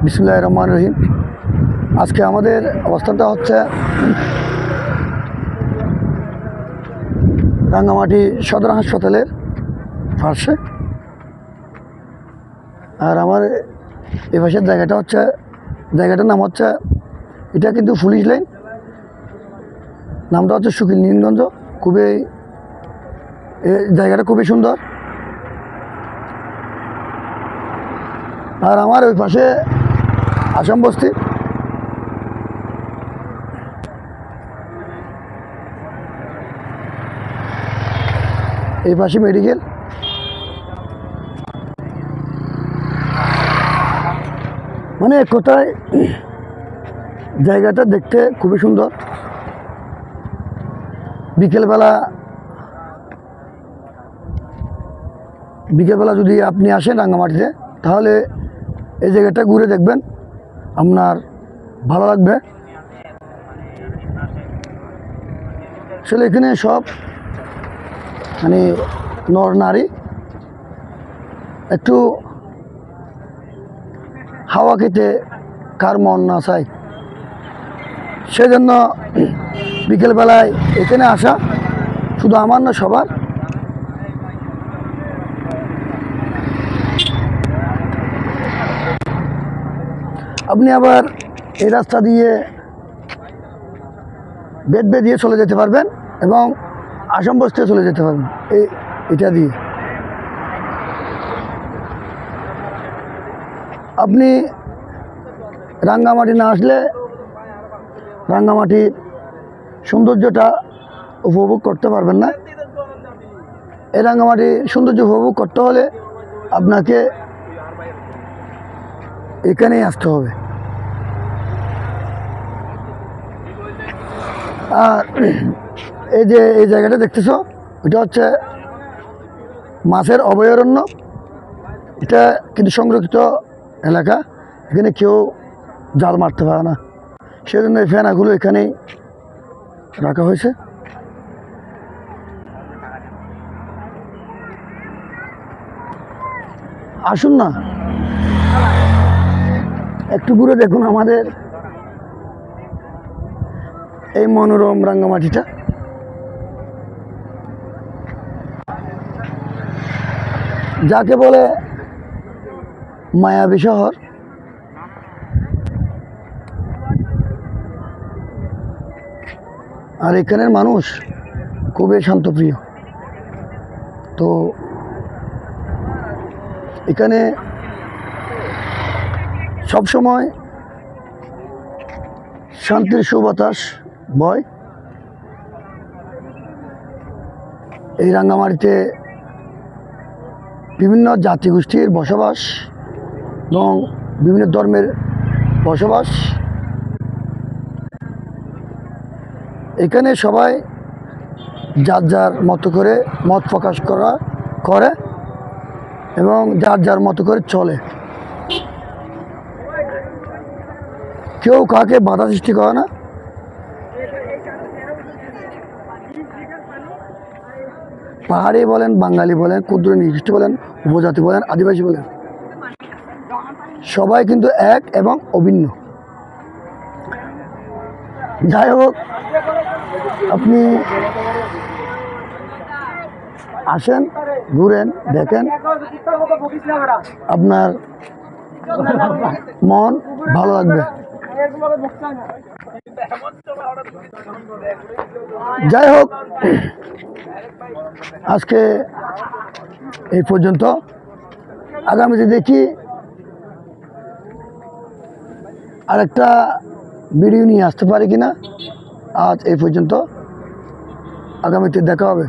বিসমিল্লাহির রহমানির রহিম। আজকে আমাদের অবস্থানটা হচ্ছে রাঙ্গামাটি সদর হাসপাতালের পাশে। আর আমার এ পাশের জায়গাটার নাম হচ্ছে, এটা কিন্তু পুলিশ লাইন, নামটা হচ্ছে সুকিল নীলগঞ্জ। জায়গাটা খুবই সুন্দর। আর আমার ওই পাশে আসাম বস্তি। এই পাশে মেডিকেল। মানে এক কথায় জায়গাটা দেখতে খুবই সুন্দর। বিকেলবেলা যদি আপনি আসেন রাঙ্গামাটিতে, তাহলে এই জায়গাটা ঘুরে দেখবেন, আপনার ভালো লাগবে। আসলে এখানে সব মানে নর নারী একটু হাওয়া খেতে কার মন না চায়, সেজন্য বিকেলবেলায় এখানে আসা শুধু আমার না, সবার। আপনি আবার এই রাস্তা দিয়ে বেদবে দিয়ে চলে যেতে পারবেন এবং আসাম বস্তিতে চলে যেতে পারবেন এটা দিয়ে। আপনি রাঙ্গামাটি না আসলে রাঙ্গামাটির সৌন্দর্যটা উপভোগ করতে পারবেন না। এই রাঙ্গামাটির সৌন্দর্য উপভোগ করতে হলে আপনাকে এখানেই আসতে হবে। আর এই জায়গাটা দেখতেছো, এটা হচ্ছে মাছের অভয়ারণ্য। এটা কিন্তু সংরক্ষিত এলাকা, এখানে কেউ জাল মারতে পারে না, সেজন্য এই ফেনাগুলো এখানেই রাখা হয়েছে। আসুন না, একটু ঘুরে দেখুন আমাদের এই মনোরম রাঙ্গামাটিটা। যাকে বলে মায়াবী শহর। আর এখানের মানুষ খুবই শান্তপ্রিয়। তো এখানে সবসময় শান্তির সুবাতাস বয়। এই রাঙ্গামাটিতে বিভিন্ন জাতিগোষ্ঠীর বসবাস এবং বিভিন্ন ধর্মের বসবাস। এখানে সবাই যার যার মতো করে মত প্রকাশ করে এবং যার যার মতো করে চলে। কেউ কাউকে বাধা সৃষ্টি করে না। পাহাড়ি বলেন, বাঙালি বলেন, ক্ষুদ্র নির্দিষ্ট বলেন, উপজাতি বলেন, আদিবাসী বলেন, সবাই কিন্তু এক এবং অভিন্ন। যাই হোক, আপনি আসেন, ঘুরেন, দেখেন, আপনার মন ভালো লাগবে। যাই হোক, আজকে এই পর্যন্ত। আগামীতে দেখি আরেকটা ভিডিও নিয়ে আসতে পারি কিনা। আজ এই পর্যন্ত, আগামীতে দেখা হবে।